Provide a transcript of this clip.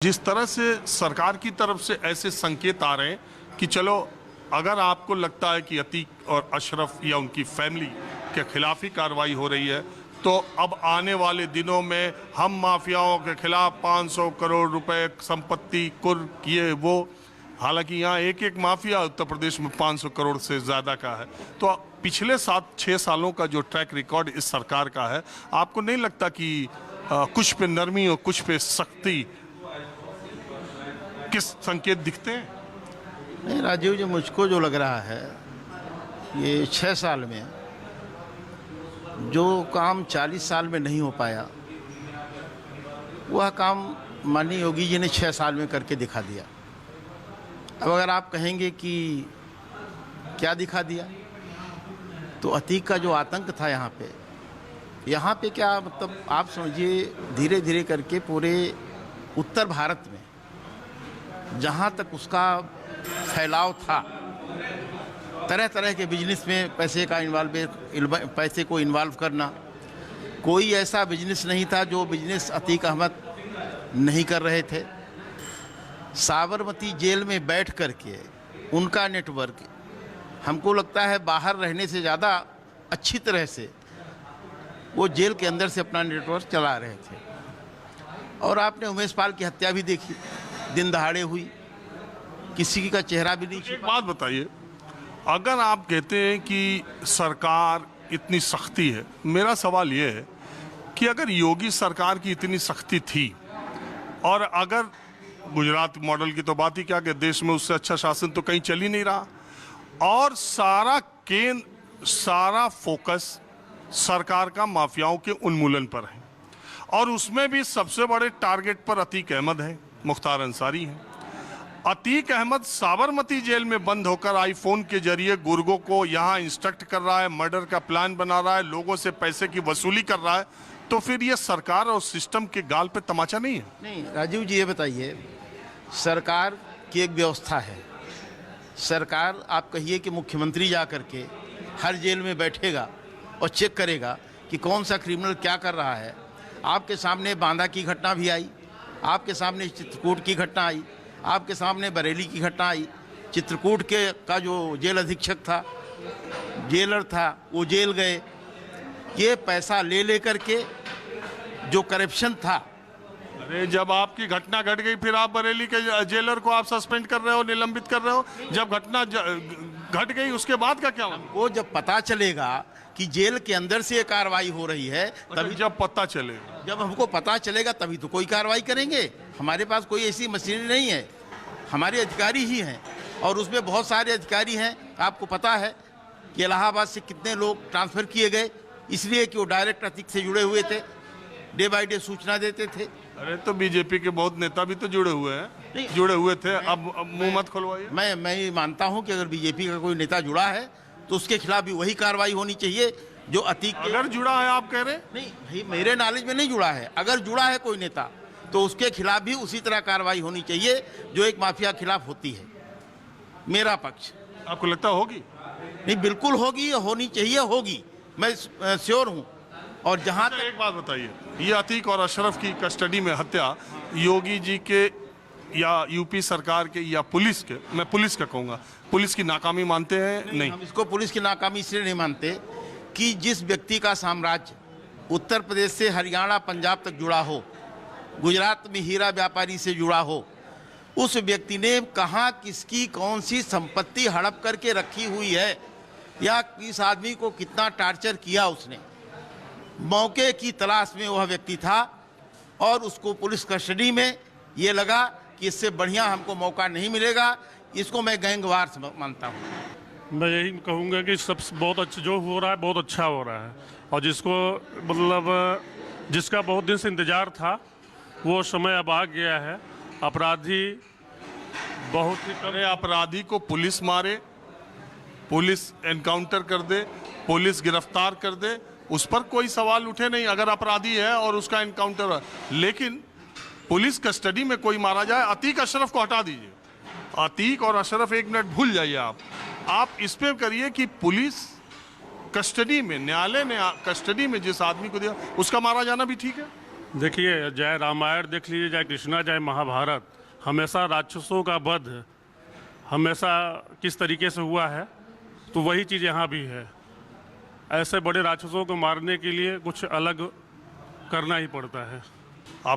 जिस तरह से सरकार की तरफ से ऐसे संकेत आ रहे हैं कि चलो अगर आपको लगता है कि अतीक और अशरफ या उनकी फैमिली के खिलाफ ही कार्रवाई हो रही है तो अब आने वाले दिनों में हम माफियाओं के खिलाफ 500 करोड़ रुपए संपत्ति कुर्क ये वो, हालांकि यहाँ एक एक माफिया उत्तर प्रदेश में 500 करोड़ से ज़्यादा का है। तो पिछले 7-6 सालों का जो ट्रैक रिकॉर्ड इस सरकार का है, आपको नहीं लगता कि कुछ पे नरमी और कुछ पे सख्ती किस संकेत दिखते हैं? नहीं राजीव जी, मुझको जो लग रहा है ये 6 साल में जो काम 40 साल में नहीं हो पाया वह काम माननीय योगी जी ने 6 साल में करके दिखा दिया। अब अगर आप कहेंगे कि क्या दिखा दिया, तो अतीक का जो आतंक था यहाँ पे क्या मतलब आप समझिए धीरे धीरे करके पूरे उत्तर भारत में जहाँ तक उसका फैलाव था, तरह तरह के बिजनेस में पैसे को इन्वॉल्व करना, कोई ऐसा बिजनेस नहीं था जो बिजनेस अतीक अहमद नहीं कर रहे थे। साबरमती जेल में बैठ करके उनका नेटवर्क हमको लगता है बाहर रहने से ज़्यादा अच्छी तरह से वो जेल के अंदर से अपना नेटवर्क चला रहे थे। और आपने उमेश पाल की हत्या भी देखी, दिन दहाड़े हुई, किसी का चेहरा भी नहीं। एक बात बताइए, अगर आप कहते हैं कि सरकार इतनी सख्ती है, मेरा सवाल ये है कि अगर योगी सरकार की इतनी सख्ती थी और अगर गुजरात मॉडल की तो बात ही क्या कि देश में उससे अच्छा शासन तो कहीं चल ही नहीं रहा, और सारा फोकस सरकार का माफियाओं के उन्मूलन पर है, और उसमें भी सबसे बड़े टारगेट पर अतीक अहमद है, मुख्तार अंसारी है। अतीक अहमद साबरमती जेल में बंद होकर आईफोन के जरिए गुर्गों को यहाँ इंस्ट्रक्ट कर रहा है, मर्डर का प्लान बना रहा है, लोगों से पैसे की वसूली कर रहा है, तो फिर ये सरकार और सिस्टम के गाल पे तमाचा नहीं है? नहीं राजीव जी, ये बताइए, सरकार की एक व्यवस्था है। सरकार, आप कहिए कि मुख्यमंत्री जा करके हर जेल में बैठेगा और चेक करेगा कि कौन सा क्रिमिनल क्या कर रहा है। आपके सामने बांदा की घटना भी आई, आपके सामने चित्रकूट की घटना आई, आपके सामने बरेली की घटना आई। चित्रकूट का जो जेल अधीक्षक था, जेलर था, वो जेल गए। ये पैसा ले करके जो करप्शन था। अरे जब आपकी घटना घट गई फिर आप बरेली के जेलर को आप सस्पेंड कर रहे हो, निलंबित कर रहे हो। जब घटना घट गई उसके बाद का क्या होगा? वो जब पता चलेगा कि जेल के अंदर से ये कार्रवाई हो रही है तभी, जब पता चलेगा, जब हमको पता चलेगा तभी तो कोई कार्रवाई करेंगे। हमारे पास कोई ऐसी मशीनरी नहीं है, हमारे अधिकारी ही हैं, और उसमें बहुत सारे अधिकारी हैं। आपको पता है कि इलाहाबाद से कितने लोग ट्रांसफ़र किए गए, इसलिए कि वो डायरेक्ट अतीक से जुड़े हुए थे, डे बाय डे सूचना देते थे। अरे तो बीजेपी के बहुत नेता भी तो जुड़े हुए हैं, जुड़े हुए थे। अब मुंह मत खुलवाइए। मैं ये मानता हूं कि अगर बीजेपी का कोई नेता जुड़ा है तो उसके खिलाफ भी वही कार्रवाई होनी चाहिए जो अतीक। अगर जुड़ा है आप कह रहे? नहीं भाई, मेरे नॉलेज में नहीं जुड़ा है। अगर जुड़ा है कोई नेता तो उसके खिलाफ भी उसी तरह कार्रवाई होनी चाहिए जो एक माफिया खिलाफ होती है। मेरा पक्ष। आपको लगता होगी? नहीं, बिल्कुल होगी, होनी चाहिए, होगी, मैं श्योर हूँ। और जहाँ एक बात बताइए, ये अतीक और अशरफ की कस्टडी में हत्या योगी जी के या यूपी सरकार के या पुलिस के, मैं पुलिस का कहूँगा, पुलिस की नाकामी मानते हैं? नहीं, हम इसको पुलिस की नाकामी इसलिए नहीं मानते कि जिस व्यक्ति का साम्राज्य उत्तर प्रदेश से हरियाणा पंजाब तक जुड़ा हो, गुजरात में हीरा व्यापारी से जुड़ा हो, उस व्यक्ति ने कहाँ किसकी कौन सी संपत्ति हड़प करके रखी हुई है, या किस आदमी को कितना टार्चर किया उसने, मौके की तलाश में वह व्यक्ति था, और उसको पुलिस कस्टडी में ये लगा कि इससे बढ़िया हमको मौका नहीं मिलेगा। इसको मैं गैंगवार मानता हूँ। मैं यही कहूँगा कि सब बहुत अच्छा जो हो रहा है, बहुत अच्छा हो रहा है, और जिसको मतलब जिसका बहुत दिन से इंतज़ार था वो समय अब आ गया है। अपराधी बहुत ही अरे अपराधी को पुलिस मारे, पुलिस एनकाउंटर कर दे, पुलिस गिरफ्तार कर दे, उस पर कोई सवाल उठे नहीं अगर अपराधी है और उसका एनकाउंटर है। लेकिन पुलिस कस्टडी में कोई मारा जाए, अतीक अशरफ को हटा दीजिए, अतीक और अशरफ एक मिनट भूल जाइए आप इस पे करिए कि पुलिस कस्टडी में, न्यायालय ने कस्टडी में जिस आदमी को दिया उसका मारा जाना भी ठीक है। देखिए, चाहे रामायण देख लीजिए, चाहे कृष्णा, चाहे महाभारत, हमेशा राक्षसों का वध हमेशा किस तरीके से हुआ है, तो वही चीज़ यहाँ भी है। ऐसे बड़े राक्षसों को मारने के लिए कुछ अलग करना ही पड़ता है। आपका